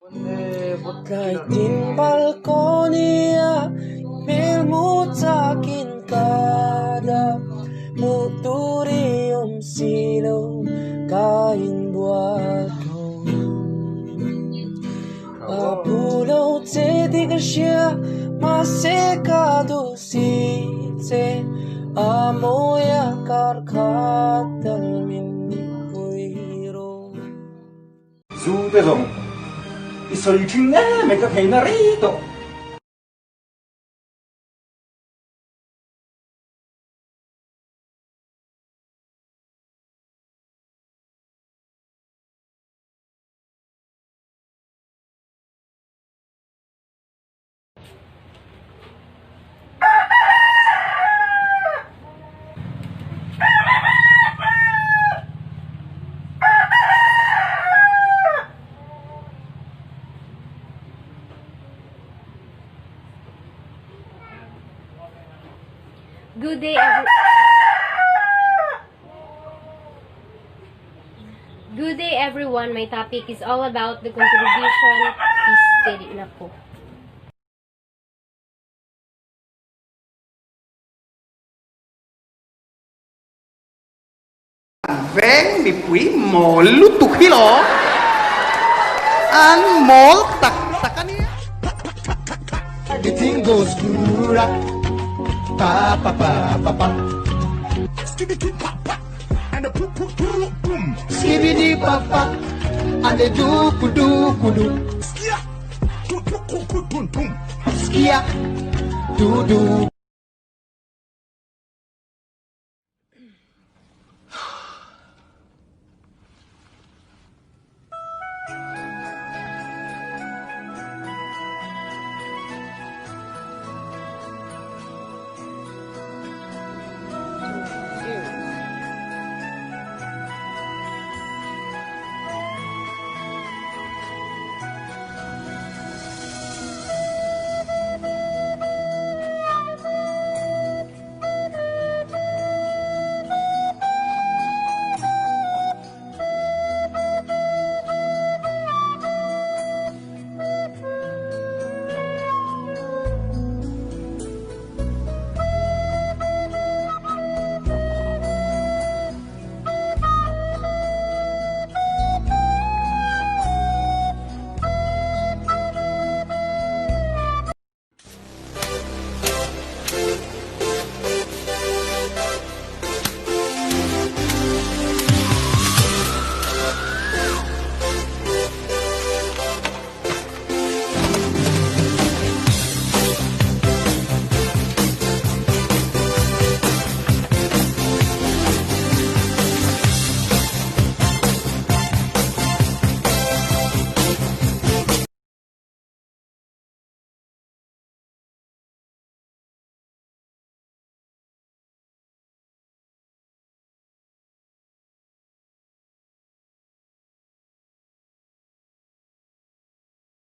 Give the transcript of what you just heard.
Kahit timbal niya, melmutakin kada muturi silaw kain buat ko. Apulaw tedi siya masekado sitse amoya karkatal minikuiro. Su대성 이 설중에 메가 베나리도 Good day everyone. My topic is all about the contribution is steady na po. Veng mi pui mo lutuk hilo an mol tak takania Everything goes good. Pa pa pa pa pa. Skibidi pa pa. And the poo poo poo boom. Skibidi pa pa. And the do kudu kudu. Skia. Do do kudu boom boom. Skia. Do do.